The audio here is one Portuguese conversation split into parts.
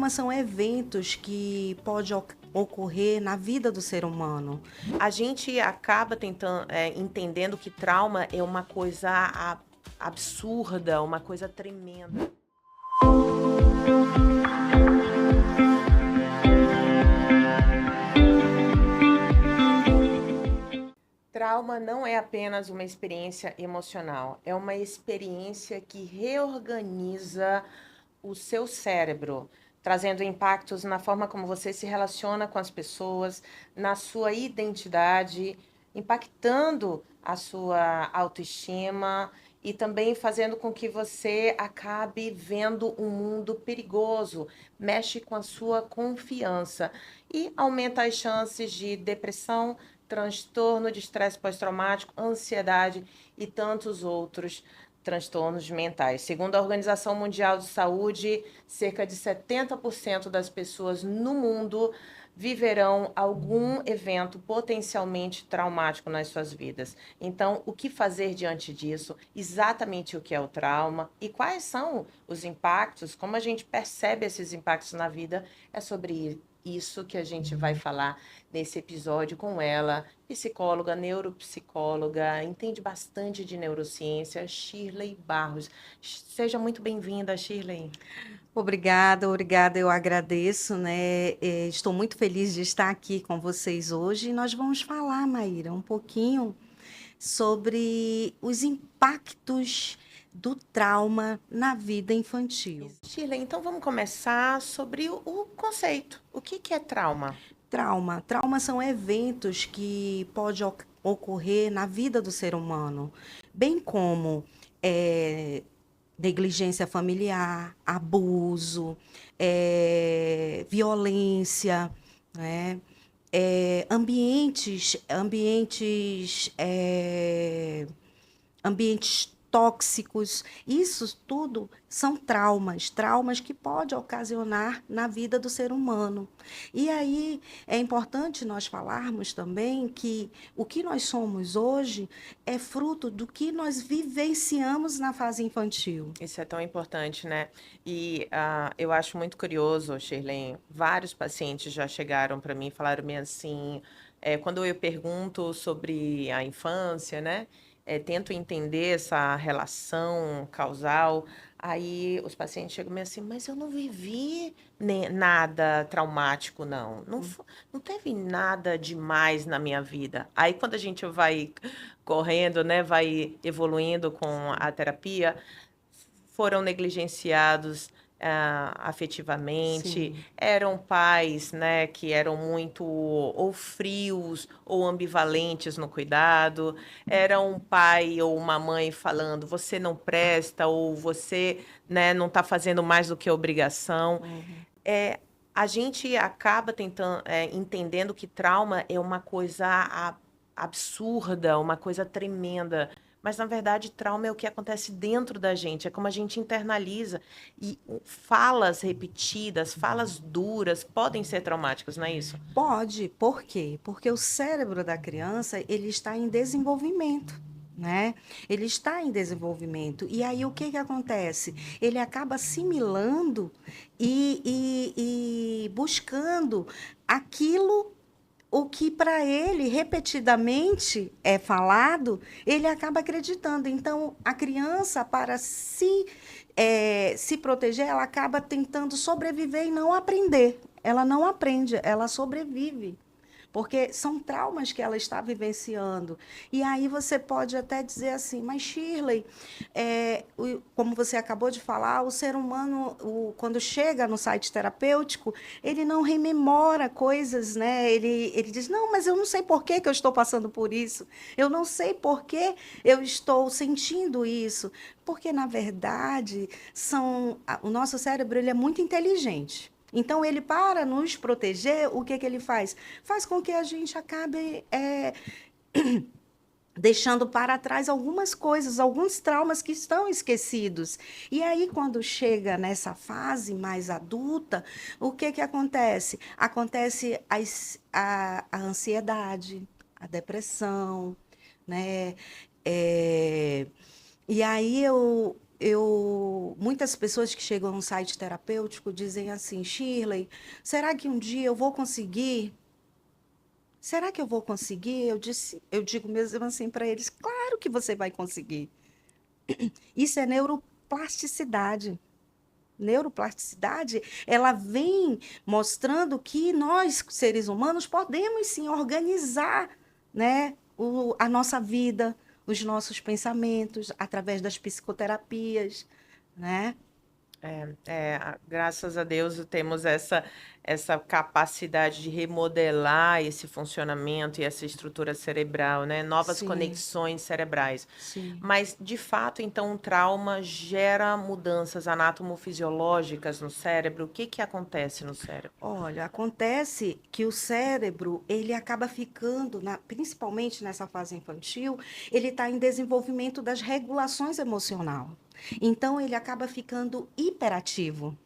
Traumas são eventos que podem ocorrer na vida do ser humano. A gente acaba tentando, entendendo que trauma é uma coisa absurda, uma coisa tremenda. Trauma não é apenas uma experiência emocional, é uma experiência que reorganiza o seu cérebro, trazendo impactos na forma como você se relaciona com as pessoas, na sua identidade, impactando a sua autoestima e também fazendo com que você acabe vendo um mundo perigoso, mexe com a sua confiança e aumenta as chances de depressão, transtorno de estresse pós-traumático, ansiedade e tantos outros transtornos mentais. Segundo a Organização Mundial de Saúde, cerca de 70% das pessoas no mundo viverão algum evento potencialmente traumático nas suas vidas. Então, o que fazer diante disso? Exatamente o que é o trauma e quais são os impactos, como a gente percebe esses impactos na vida, é sobre isso que a gente vai falar nesse episódio com ela, psicóloga, neuropsicóloga, entende bastante de neurociência, Shirley Barros. Seja muito bem-vinda, Shirley. Obrigada, obrigada, eu agradeço, né? Estou muito feliz de estar aqui com vocês hoje e nós vamos falar, Maíra, um pouquinho sobre os impactos do trauma na vida infantil. Shirley, então vamos começar sobre o conceito. O que é trauma? Trauma são eventos que podem ocorrer na vida do ser humano, bem como negligência familiar, abuso, violência, né? Ambientes tóxicos, isso tudo são traumas que podem ocasionar na vida do ser humano. E aí é importante nós falarmos também que o que nós somos hoje é fruto do que nós vivenciamos na fase infantil. Isso é tão importante, né? E eu acho muito curioso, Shirley, vários pacientes já chegaram para mim e falaram-me assim, quando eu pergunto sobre a infância, né? Tento entender essa relação causal, aí os pacientes chegam assim, mas eu não vivi nada traumático, não. Não teve nada demais na minha vida. Aí quando a gente vai correndo, né? Vai evoluindo com a terapia, foram negligenciados afetivamente, Sim. eram pais, né, que eram muito ou frios ou ambivalentes no cuidado, era um pai ou uma mãe falando, você não presta, ou você, né, não está fazendo mais do que obrigação. A gente acaba tentando, entendendo que trauma é uma coisa absurda, uma coisa tremenda. Mas, na verdade, trauma é o que acontece dentro da gente, é como a gente internaliza. E falas repetidas, falas duras, podem ser traumáticas, não é isso? Pode, por quê? Porque o cérebro da criança, ele está em desenvolvimento, né? Ele está em desenvolvimento. E aí o que que acontece? Ele acaba assimilando e buscando aquilo o que para ele repetidamente é falado, ele acaba acreditando. Então, a criança, para se proteger, ela acaba tentando sobreviver e não aprender. Ela não aprende, ela sobrevive. Porque são traumas que ela está vivenciando. E aí você pode até dizer assim, mas Shirley, como você acabou de falar, o ser humano, quando chega no site terapêutico, ele não rememora coisas, né? Ele diz, não, mas eu não sei por que eu estou passando por isso. Eu não sei por que eu estou sentindo isso. Porque, na verdade, o nosso cérebro ele é muito inteligente. Então, ele, para nos proteger, o que ele faz? Faz com que a gente acabe deixando para trás algumas coisas, alguns traumas que estão esquecidos. E aí, quando chega nessa fase mais adulta, o que acontece? Acontece a ansiedade, a depressão, né? E aí muitas pessoas que chegam no site terapêutico dizem assim, Shirley, será que um dia eu vou conseguir? Será que eu vou conseguir? Eu digo mesmo assim para eles, claro que você vai conseguir. Isso é neuroplasticidade. Neuroplasticidade, ela vem mostrando que nós, seres humanos, podemos sim organizar, né, a nossa vida, os nossos pensamentos, através das psicoterapias, né? Graças a Deus temos essa capacidade de remodelar esse funcionamento e essa estrutura cerebral, né? Novas Sim, conexões cerebrais. sim. Mas, de fato, então, o trauma gera mudanças anatomofisiológicas no cérebro? O que que acontece no cérebro? Olha, acontece que o cérebro, ele acaba ficando, principalmente nessa fase infantil, ele está em desenvolvimento das regulações emocional. Então, ele acaba ficando hiperativo.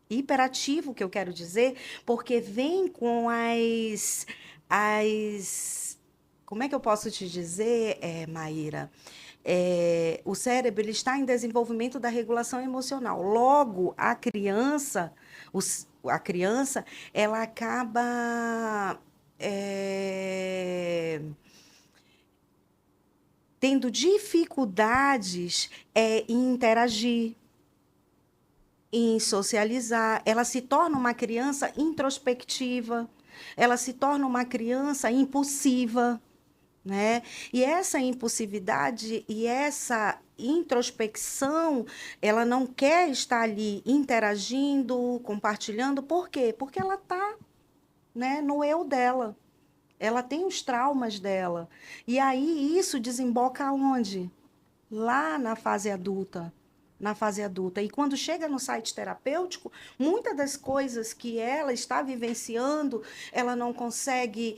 Hiperativo, que eu quero dizer, porque vem com como é que eu posso te dizer, Maíra? O cérebro ele está em desenvolvimento da regulação emocional. Logo, a criança, ela acaba tendo dificuldades em interagir, em socializar. Ela se torna uma criança introspectiva, ela se torna uma criança impulsiva, né? E essa impulsividade e essa introspecção, ela não quer estar ali interagindo, compartilhando, por quê? Porque ela está, né, no eu dela. Ela tem os traumas dela. E aí isso desemboca aonde? Lá na fase adulta. Na fase adulta. E quando chega no site terapêutico, muitas das coisas que ela está vivenciando, ela não consegue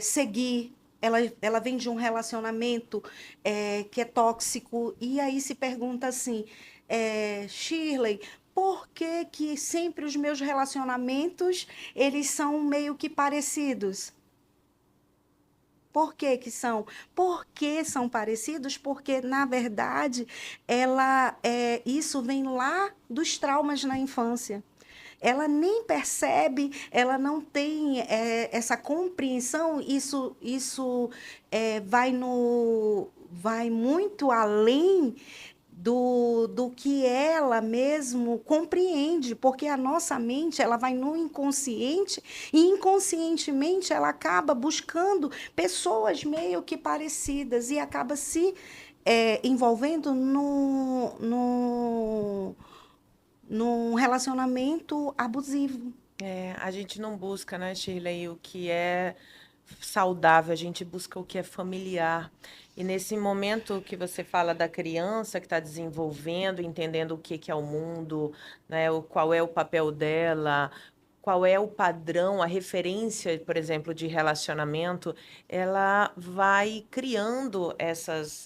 seguir. Ela vem de um relacionamento que é tóxico. E aí se pergunta assim, Shirley, por que que sempre os meus relacionamentos, eles são meio que parecidos? Por que que são? Por que são parecidos? Porque, na verdade, isso vem lá dos traumas na infância. Ela nem percebe, ela não tem essa compreensão, isso vai muito além do que ela mesmo compreende, porque a nossa mente ela vai no inconsciente e inconscientemente ela acaba buscando pessoas meio que parecidas e acaba se envolvendo num relacionamento abusivo. A gente não busca, né, Shirley, o que é saudável, a gente busca o que é familiar. E nesse momento que você fala da criança que está desenvolvendo, entendendo o que que é o mundo, né, qual é o papel dela, qual é o padrão, a referência, por exemplo, de relacionamento, ela vai criando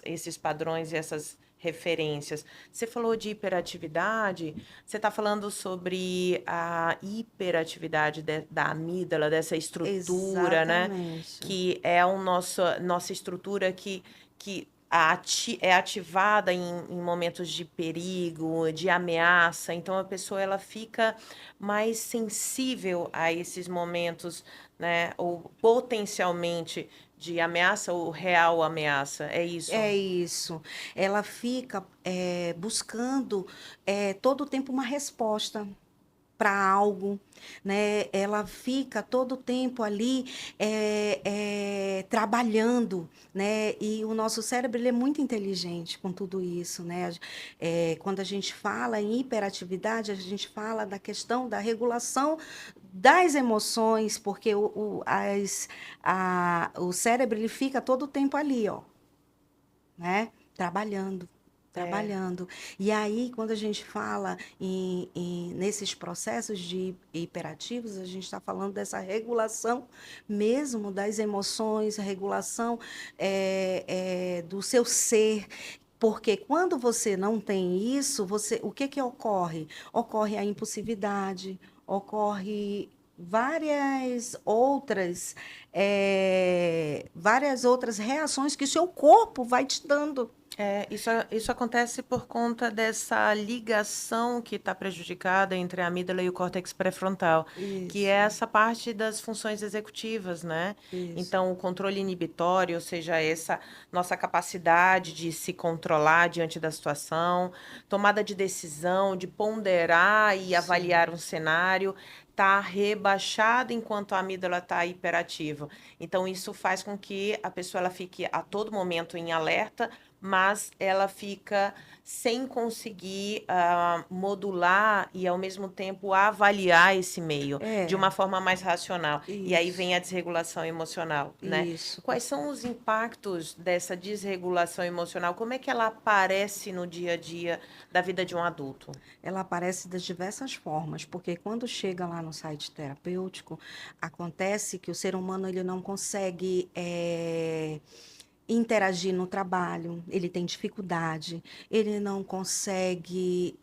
esses padrões e essas referências. Você falou de hiperatividade, você está falando sobre a hiperatividade da amígdala, dessa estrutura, né? Exatamente. Que é a nossa estrutura que é ativada em momentos de perigo, de ameaça. Então, a pessoa ela fica mais sensível a esses momentos, né? Ou potencialmente de ameaça ou real ameaça. É isso. É isso. Ela fica buscando todo o tempo uma resposta para algo, né? Ela fica todo o tempo ali trabalhando, né? E o nosso cérebro ele é muito inteligente com tudo isso, né? Quando a gente fala em hiperatividade, a gente fala da questão da regulação das emoções, porque o cérebro ele fica todo o tempo ali, ó, né? Trabalhando, É. trabalhando. E aí, quando a gente fala nesses processos de hiperativos, a gente está falando dessa regulação mesmo das emoções, a regulação do seu ser. Porque quando você não tem isso, o que que ocorre? Ocorre a impulsividade, ocorre várias outras reações que o seu corpo vai te dando. Isso acontece por conta dessa ligação que está prejudicada entre a amígdala e o córtex pré-frontal, que é Isso, essa parte das funções executivas, né? isso. Então, o controle inibitório, ou seja, essa nossa capacidade de se controlar diante da situação, tomada de decisão, de ponderar e Sim. avaliar um cenário, está rebaixada enquanto a amígdala está hiperativa. Então, isso faz com que a pessoa ela fique a todo momento em alerta, mas ela fica sem conseguir modular e, ao mesmo tempo, avaliar esse meio de É, uma forma mais racional. E aí vem isso, a desregulação emocional, né? isso. Quais são os impactos dessa desregulação emocional? Como é que ela aparece no dia a dia da vida de um adulto? Ela aparece das diversas formas, porque quando chega lá no site terapêutico, acontece que o ser humano ele não consegue interagir no trabalho, ele tem dificuldade, ele não consegue.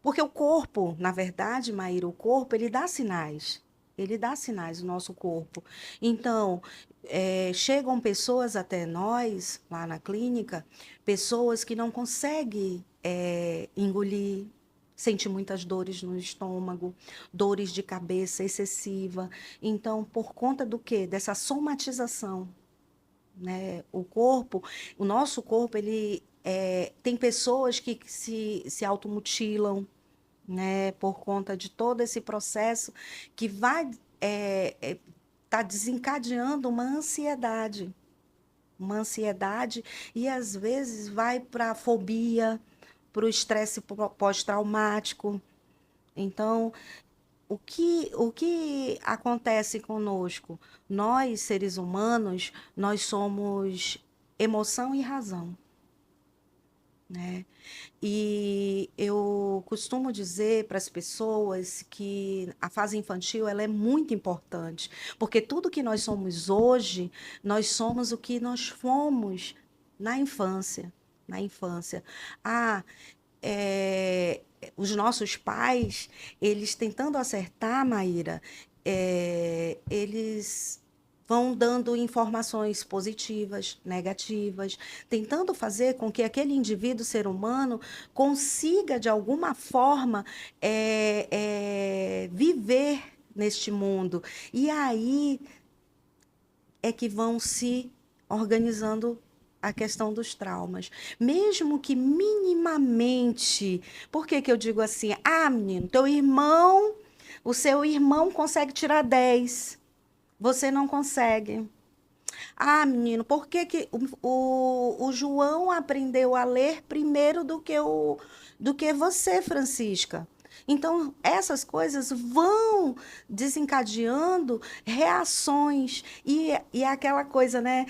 Porque o corpo, na verdade, Maíra, o corpo, ele dá sinais. Ele dá sinais, o nosso corpo. Então, chegam pessoas até nós, lá na clínica, pessoas que não conseguem engolir, sente muitas dores no estômago, dores de cabeça excessiva. Então, por conta do quê? Dessa somatização, né? O nosso corpo, ele tem pessoas que se automutilam, né, por conta de todo esse processo que vai tá desencadeando uma ansiedade e às vezes vai para a fobia, para o estresse pós-traumático. Então, o que acontece conosco? Nós, seres humanos, nós somos emoção e razão, né? E eu costumo dizer para as pessoas que a fase infantil ela é muito importante, porque tudo que nós somos hoje, nós somos o que nós fomos na infância. Na infância. Ah, os nossos pais, eles tentando acertar, Maíra, eles vão dando informações positivas, negativas, tentando fazer com que aquele indivíduo, ser humano, consiga, de alguma forma, viver neste mundo. E aí é que vão se organizando a questão dos traumas. Mesmo que minimamente. Por que que eu digo assim? Ah, menino, o seu irmão consegue tirar 10. Você não consegue. Ah, menino, por que que o João aprendeu a ler primeiro do que você, Francisca? Então, essas coisas vão desencadeando reações. E é aquela coisa, né?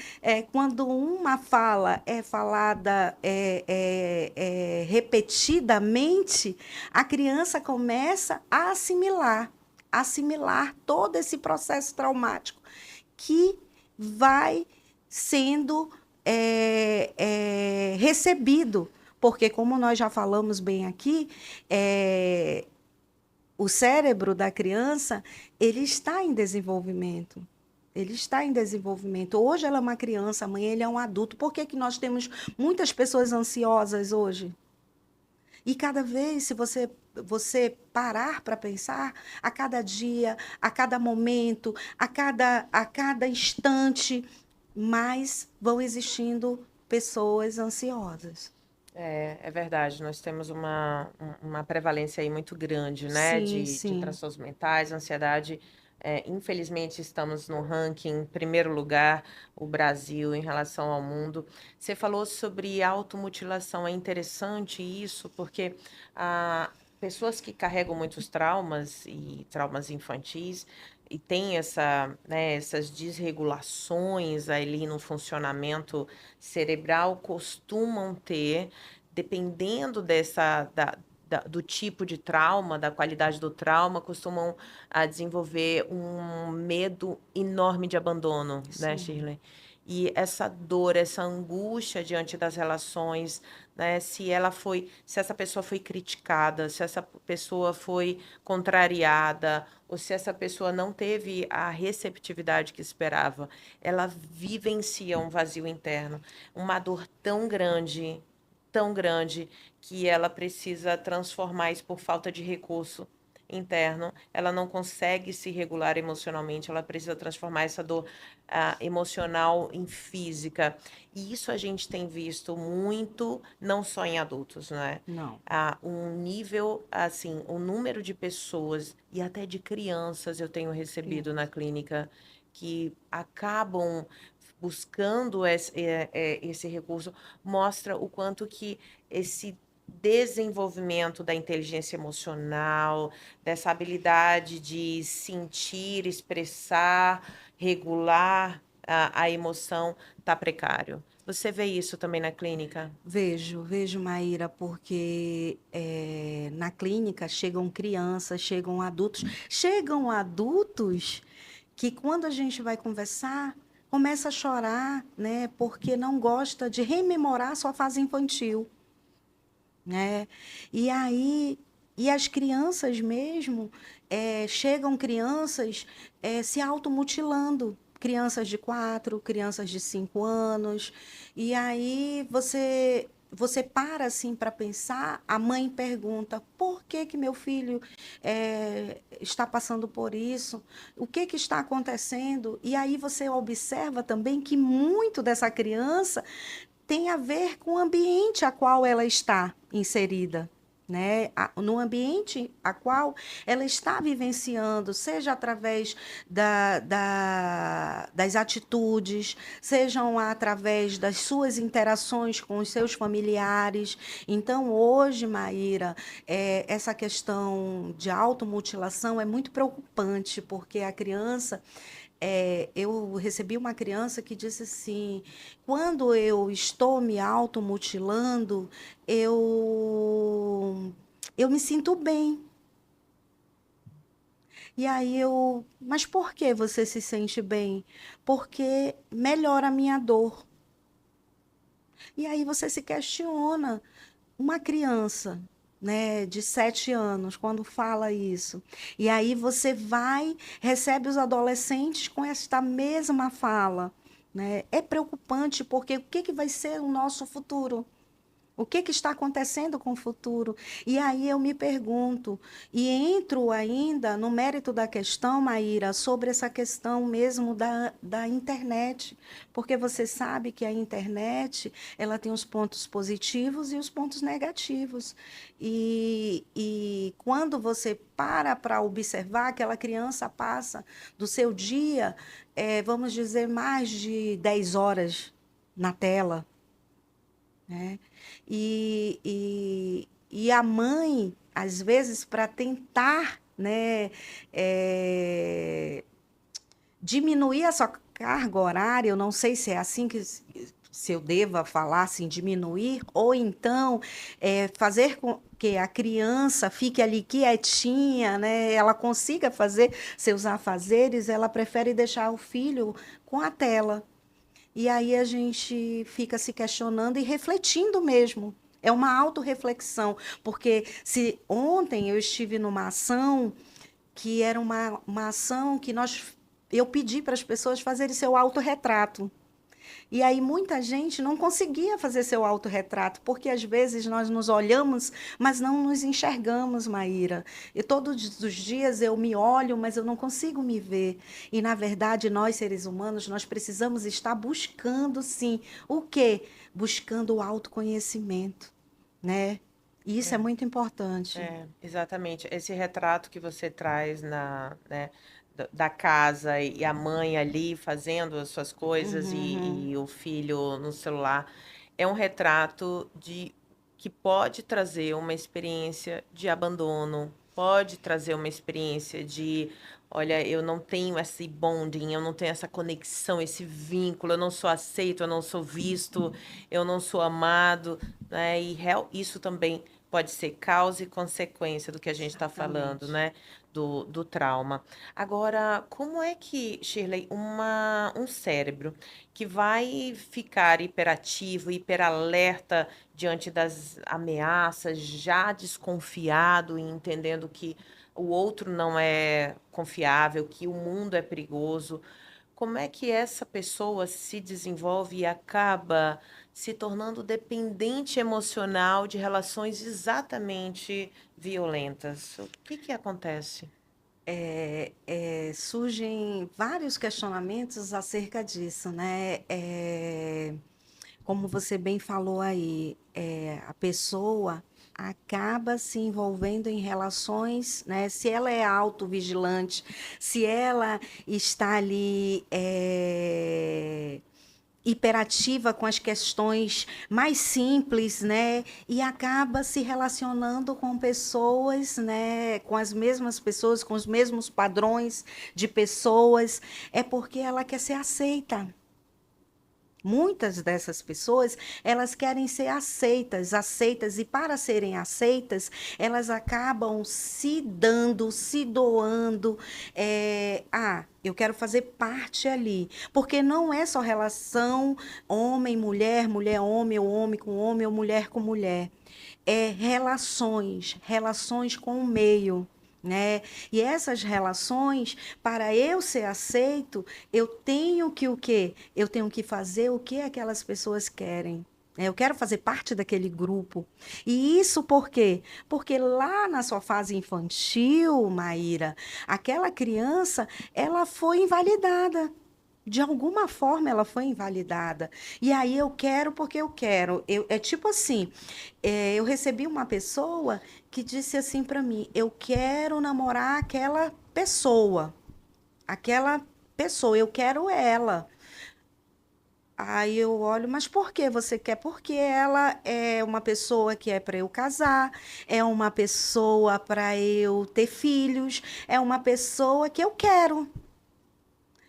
Quando uma fala é falada repetidamente, a criança começa a assimilar todo esse processo traumático que vai sendo recebido. Porque, como nós já falamos bem aqui, o cérebro da criança ele está em desenvolvimento. Ele está em desenvolvimento. Hoje ela é uma criança, amanhã ele é um adulto. Por que, que nós temos muitas pessoas ansiosas hoje? E cada vez, se você parar para pensar, a cada dia, a cada momento, a cada instante, mais vão existindo pessoas ansiosas. É verdade, nós temos uma prevalência aí muito grande, né, Sim, de sim. transtornos mentais, ansiedade. Infelizmente, estamos no ranking, em primeiro lugar, o Brasil em relação ao mundo. Você falou sobre automutilação, é interessante isso, porque pessoas que carregam muitos traumas e traumas infantis, e tem essas desregulações ali no funcionamento cerebral, costumam ter dependendo do tipo de trauma, da qualidade do trauma, costumam desenvolver um medo enorme de abandono, né, Sim. Shirley? E essa dor, essa angústia diante das relações, né, se essa pessoa foi criticada, se essa pessoa foi contrariada, ou se essa pessoa não teve a receptividade que esperava, ela vivencia um vazio interno, uma dor tão grande, que ela precisa transformar isso por falta de recurso interno, ela não consegue se regular emocionalmente, ela precisa transformar essa dor emocional em física. E isso a gente tem visto muito, não só em adultos, não é? Não. Um nível, assim, o número de pessoas e até de crianças eu tenho recebido na Criança. clínica que acabam buscando esse recurso, mostra o quanto que esse desenvolvimento da inteligência emocional, dessa habilidade de sentir, expressar, regular a emoção, está precário. Você vê isso também na clínica? Vejo, Maíra, porque na clínica chegam adultos que quando a gente vai conversar, começa a chorar, né, porque não gosta de rememorar sua fase infantil, né? E aí, e as crianças mesmo, chegam crianças se automutilando, crianças de 4, crianças de 5 anos, e aí você para assim para pensar, a mãe pergunta, por que que meu filho está passando por isso? O que que está acontecendo? E aí você observa também que muito dessa criança tem a ver com o ambiente a qual ela está inserida. Né? No ambiente a qual ela está vivenciando, seja através das atitudes, sejam através das suas interações com os seus familiares. Então, hoje, Maíra, essa questão de automutilação é muito preocupante, porque a criança eu recebi uma criança que disse assim: quando eu estou me automutilando, eu me sinto bem. E aí mas por que você se sente bem? Porque melhora a minha dor. E aí você se questiona, uma criança, né, de 7 anos, quando fala isso. E aí você recebe os adolescentes com esta mesma fala. Né? É preocupante, porque o que, que vai ser o nosso futuro? O que, que está acontecendo com o futuro? E aí eu me pergunto, e entro ainda no mérito da questão, Maíra, sobre essa questão mesmo da internet, porque você sabe que a internet ela tem os pontos positivos e os pontos negativos. E quando você para observar, aquela criança passa do seu dia, vamos dizer, mais de 10 horas na tela. Né? E a mãe, às vezes, para tentar, né, diminuir a sua carga horária, eu não sei se é assim que se eu deva falar assim, diminuir, ou então fazer com que a criança fique ali quietinha, né, ela consiga fazer seus afazeres, ela prefere deixar o filho com a tela. E aí a gente fica se questionando e refletindo mesmo. É uma autorreflexão, porque se ontem eu estive numa ação que era uma ação que eu pedi para as pessoas fazerem seu autorretrato. E aí muita gente não conseguia fazer seu autorretrato, porque às vezes nós nos olhamos, mas não nos enxergamos, Maíra. E todos os dias eu me olho, mas eu não consigo me ver. E na verdade, nós seres humanos, nós precisamos estar buscando sim, o quê? Buscando o autoconhecimento, né? E isso é muito importante. Exatamente. Esse retrato que você traz né, da casa e a mãe ali fazendo as suas coisas Uhum. e o filho no celular, é um retrato que pode trazer uma experiência de abandono, pode trazer uma experiência de, olha, eu não tenho esse bonding, eu não tenho essa conexão, esse vínculo, eu não sou aceito, eu não sou visto, eu não sou amado, né? Isso também pode ser causa e consequência do que a gente está falando, Exatamente. né? Do trauma. Agora, como é que, Shirley, um cérebro que vai ficar hiperativo, hiperalerta diante das ameaças, já desconfiado e entendendo que o outro não é confiável, que o mundo é perigoso, como é que essa pessoa se desenvolve e acaba se tornando dependente emocional de relações exatamente violentas? O que que acontece? Surgem vários questionamentos acerca disso, né? Como você bem falou aí, a pessoa acaba se envolvendo em relações, né? Se ela é autovigilante, se ela está ali hiperativa com as questões mais simples, né? E acaba se relacionando com pessoas, né? Com as mesmas pessoas, com os mesmos padrões de pessoas, é porque ela quer ser aceita. Muitas dessas pessoas, elas querem ser aceitas, aceitas, e para serem aceitas, elas acabam se dando, se doando. Eu quero fazer parte ali, porque não é só relação homem-mulher, mulher-homem, ou homem com homem, ou mulher com mulher. É relações, relações com o meio. Né? E essas relações, para eu ser aceito, eu tenho que o quê? Eu tenho que fazer o que aquelas pessoas querem. Eu quero fazer parte daquele grupo. E isso por quê? Porque lá na sua fase infantil, Maíra, aquela criança, ela foi invalidada. De alguma forma ela foi invalidada. E aí eu quero porque eu quero. É tipo assim, eu recebi uma pessoa que disse assim para mim: eu quero namorar aquela pessoa, eu quero ela. Aí eu olho, mas por que você quer? Porque ela é uma pessoa que é para eu casar, é uma pessoa para eu ter filhos, é uma pessoa que eu quero.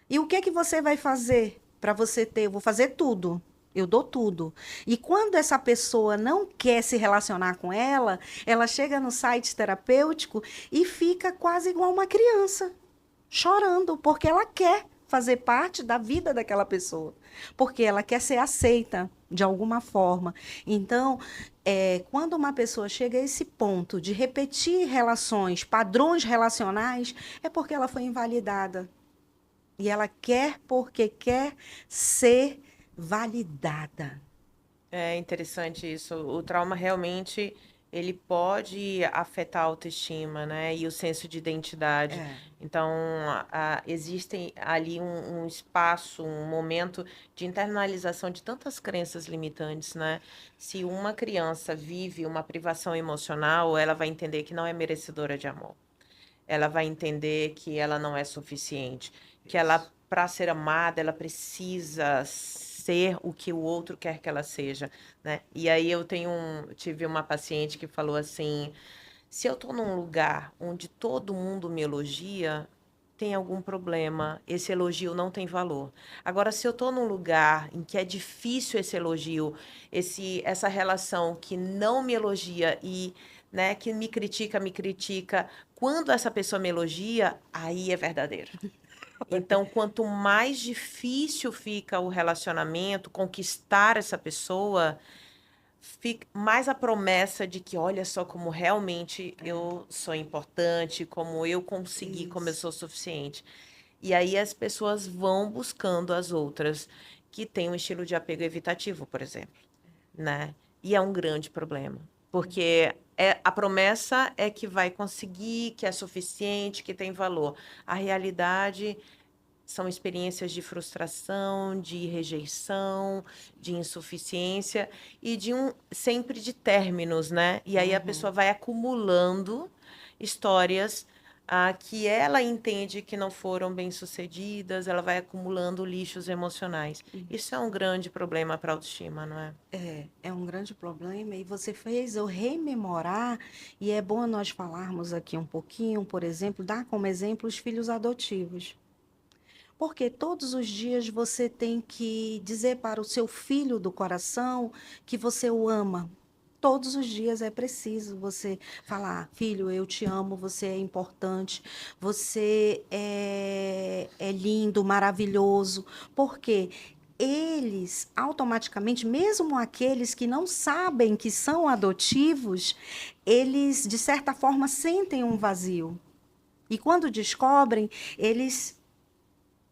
E o que que você vai fazer para você ter? Eu vou fazer tudo. Eu dou tudo. E quando essa pessoa não quer se relacionar com ela chega no site terapêutico e fica quase igual uma criança, chorando, porque ela quer fazer parte da vida daquela pessoa, porque ela quer ser aceita de alguma forma. Então, quando uma pessoa chega a esse ponto de repetir relações, padrões relacionais, é porque ela foi invalidada. E ela quer porque quer ser validada. É interessante isso. O trauma realmente ele pode afetar a autoestima, né? E o senso de identidade. É, Então, existe ali um espaço, um momento de internalização de tantas crenças limitantes, né? Se uma criança vive uma privação emocional, ela vai entender que não é merecedora de amor. Ela vai entender que ela não é suficiente, que ela, isso. para ser amada, ela precisa ser o que o outro quer que ela seja, né? E aí tive uma paciente que falou assim: se eu estou num lugar onde todo mundo me elogia, tem algum problema, esse elogio não tem valor. Agora, se eu estou num lugar em que é difícil esse elogio, essa relação que não me elogia e, né, que me critica, quando essa pessoa me elogia, aí é verdadeiro. Então, quanto mais difícil fica o relacionamento, conquistar essa pessoa, mais a promessa de que olha só como realmente eu sou importante, como eu consegui, como eu Isso. sou suficiente. E aí as pessoas vão buscando as outras que têm um estilo de apego evitativo, por exemplo, né? E é um grande problema, porque a promessa é que vai conseguir, que é suficiente, que tem valor. A realidade são experiências de frustração, de rejeição, de insuficiência e sempre de términos, né? E aí a pessoa Uhum. vai acumulando histórias que ela entende que não foram bem-sucedidas, ela vai acumulando lixos emocionais. Isso é um grande problema para a autoestima, não é? É um grande problema e você fez eu rememorar, e é bom nós falarmos aqui um pouquinho, por exemplo, dar como exemplo os filhos adotivos. Porque todos os dias você tem que dizer para o seu filho do coração que você o ama. Todos os dias é preciso você falar, filho, eu te amo, você é importante, você é lindo, maravilhoso. Por quê? Eles automaticamente, mesmo aqueles que não sabem que são adotivos, eles, de certa forma, sentem um vazio. E quando descobrem, eles,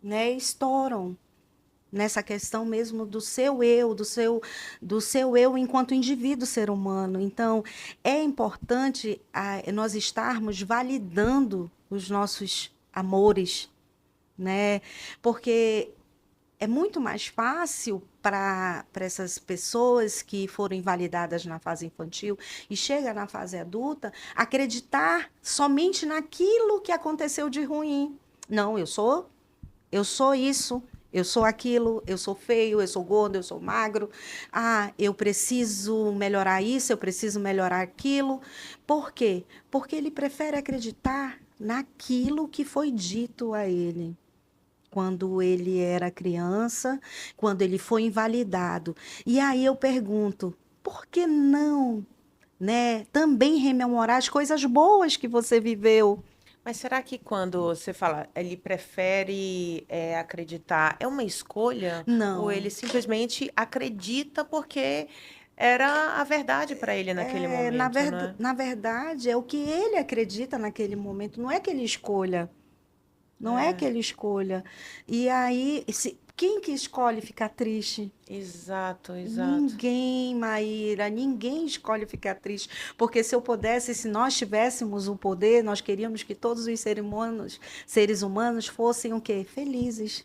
né, estouram nessa questão mesmo do seu eu, do seu eu enquanto indivíduo ser humano. Então, é importante nós estarmos validando os nossos amores, né? Porque é muito mais fácil para essas pessoas que foram invalidadas na fase infantil e chega na fase adulta acreditar somente naquilo que aconteceu de ruim. Não, eu sou isso, eu sou aquilo, eu sou feio, eu sou gordo, eu sou magro. Ah, eu preciso melhorar isso, eu preciso melhorar aquilo. Por quê? Porque ele prefere acreditar naquilo que foi dito a ele quando ele era criança, quando ele foi invalidado. E aí eu pergunto, por que não, né, também rememorar as coisas boas que você viveu? Mas será que quando você fala, ele prefere acreditar, é uma escolha? Ou ele Não. simplesmente acredita porque era a verdade para ele naquele Na momento, verdade, né? na verdade, é o que ele acredita naquele momento, não é que ele escolha. Não é que É, ele escolha. E aí, quem que escolhe ficar triste? exato, exato. Ninguém, Maíra, ninguém escolhe ficar triste. Porque se eu pudesse, se nós tivéssemos o poder, nós queríamos que todos os seres humanos fossem o quê? Felizes.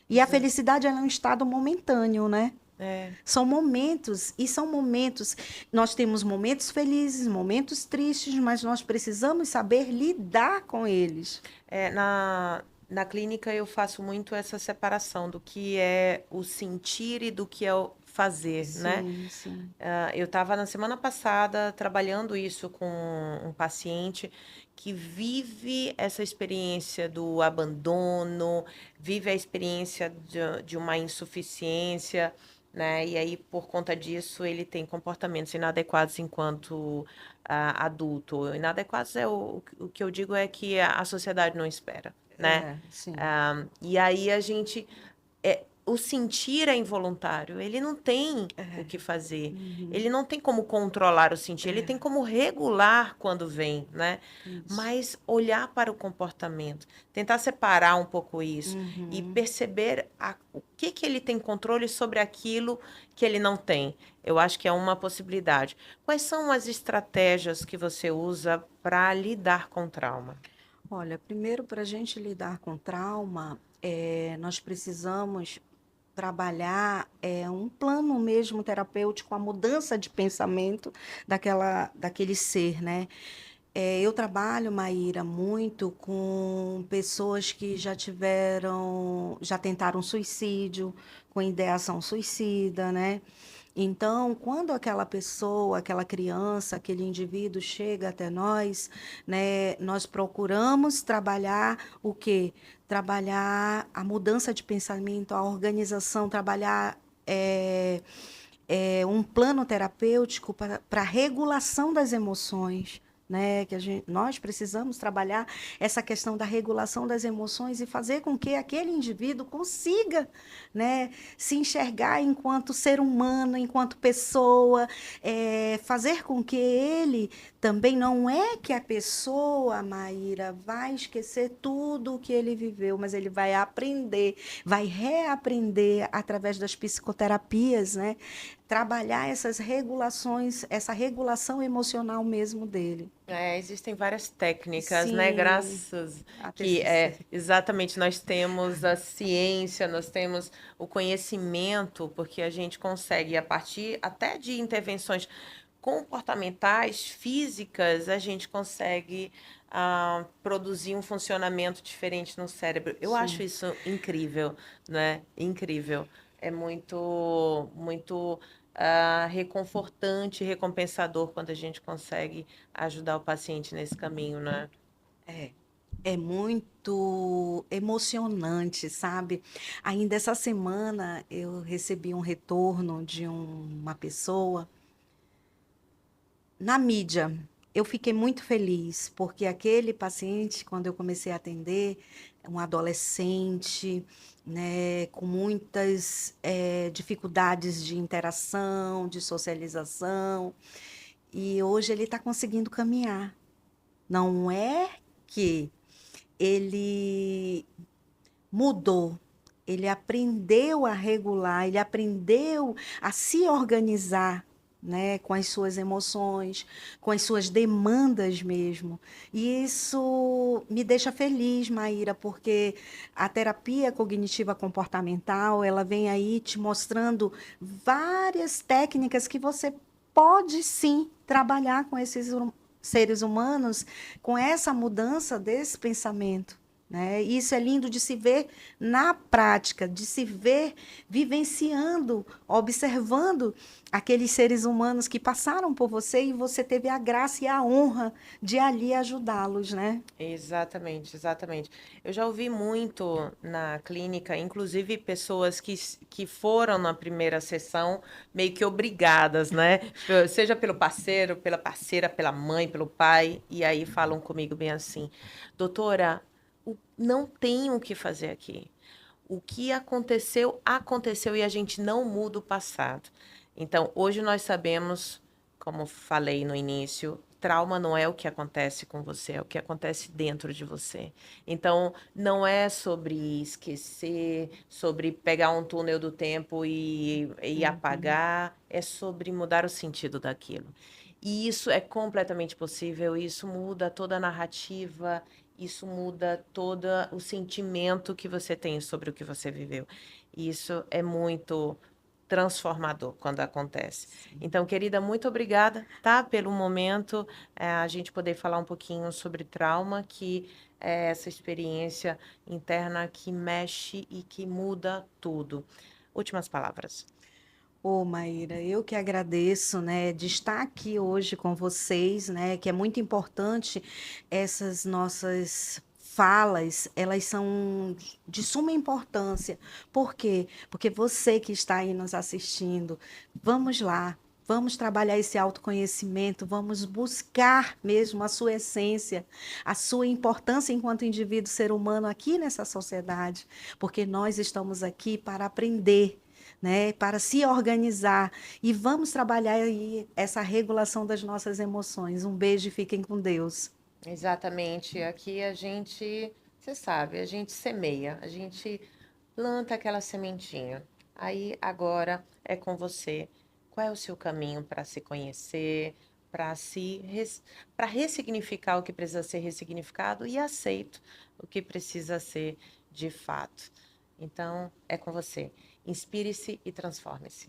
E a Exato. felicidade ela é um estado momentâneo, né? É, São momentos, e são momentos. Nós temos momentos felizes, momentos tristes, mas nós precisamos saber lidar com eles. na clínica eu faço muito essa separação do que é o sentir e do que é o fazer, né? Sim, sim. Eu estava na semana passada trabalhando isso com um paciente que vive essa experiência do abandono, vive a experiência de uma insuficiência, né? E aí, por conta disso, ele tem comportamentos inadequados enquanto adulto. Inadequados o que eu digo é que a sociedade não espera, né? É, sim. E aí a gente. O sentir é involuntário, ele não tem o que fazer, ele Uhum, não tem como controlar o sentir, ele tem como regular quando vem, né? isso. Mas olhar para o comportamento, tentar separar um pouco isso e Uhum. perceber o que ele tem controle sobre aquilo que ele não tem. Eu acho que é uma possibilidade. Quais são as estratégias que você usa para lidar com trauma? Olha, primeiro, para a gente lidar com trauma, nós precisamos trabalhar um plano mesmo terapêutico, a mudança de pensamento daquele ser, né? Eu trabalho, Maíra, muito com pessoas que já tentaram suicídio, com ideação suicida, né? Então, quando aquela pessoa, aquela criança, aquele indivíduo chega até nós, né, nós procuramos trabalhar o quê? Trabalhar a mudança de pensamento, a organização, trabalhar um plano terapêutico para a regulação das emoções. Né, nós precisamos trabalhar essa questão da regulação das emoções e fazer com que aquele indivíduo consiga, né, se enxergar enquanto ser humano, enquanto pessoa, fazer com que ele também não é que a pessoa, Maíra, vai esquecer tudo o que ele viveu, mas ele vai aprender, vai reaprender através das psicoterapias, né, trabalhar essas regulações, essa regulação emocional mesmo dele. Existem várias técnicas, né? Sim, Graças a que TCC. exatamente nós temos a ciência, nós temos o conhecimento, porque a gente consegue, a partir até de intervenções comportamentais, físicas, a gente consegue produzir um funcionamento diferente no cérebro. Eu acho Sim. isso incrível, né? Incrível. É muito, muito reconfortante, recompensador quando a gente consegue ajudar o paciente nesse caminho, né? É. É muito emocionante, sabe? Ainda essa semana eu recebi um retorno de uma pessoa na mídia, eu fiquei muito feliz, porque aquele paciente, quando eu comecei a atender, um adolescente, né, com muitas dificuldades de interação, de socialização, e hoje ele está conseguindo caminhar. Não é que ele mudou, ele aprendeu a regular, ele aprendeu a se organizar, né, com as suas emoções, com as suas demandas mesmo. E isso me deixa feliz, Maíra, porque a terapia cognitiva comportamental, ela vem aí te mostrando várias técnicas que você pode sim trabalhar com esses seres humanos, com essa mudança desse pensamento. Né? E isso é lindo de se ver na prática, de se ver vivenciando, observando aqueles seres humanos que passaram por você e você teve a graça e a honra de ali ajudá-los, né? Exatamente, exatamente. Eu já ouvi muito na clínica, inclusive pessoas que foram na primeira sessão meio que obrigadas, né? Seja pelo parceiro, pela parceira, pela mãe, pelo pai, e aí falam comigo bem assim: doutora, não tem o que fazer aqui. O que aconteceu, aconteceu e a gente não muda o passado. Então, hoje nós sabemos, como falei no início, trauma não é o que acontece com você, é o que acontece dentro de você. Então, não é sobre esquecer, sobre pegar um túnel do tempo e apagar, é sobre mudar o sentido daquilo. E isso é completamente possível, isso muda toda a narrativa, isso muda todo o sentimento que você tem sobre o que você viveu. E isso é muito transformador quando acontece. Então, querida, muito obrigada, tá, pelo momento, a gente poder falar um pouquinho sobre trauma, que é essa experiência interna que mexe e que muda tudo. Últimas palavras. Ô, Maíra, eu que agradeço, né, de estar aqui hoje com vocês, né, que é muito importante essas nossas falas, elas são de suma importância. Por quê? Porque você que está aí nos assistindo, vamos lá, vamos trabalhar esse autoconhecimento, vamos buscar mesmo a sua essência, a sua importância enquanto indivíduo, ser humano aqui nessa sociedade, porque nós estamos aqui para aprender, né, para se organizar. E vamos trabalhar aí essa regulação das nossas emoções. Um beijo e fiquem com Deus. Exatamente. Aqui a gente, você sabe, a gente semeia, a gente planta aquela sementinha. Aí agora é com você. Qual é o seu caminho para se conhecer, para ressignificar o que precisa ser ressignificado e aceito o que precisa ser de fato. Então, é com você. Inspire-se e transforme-se.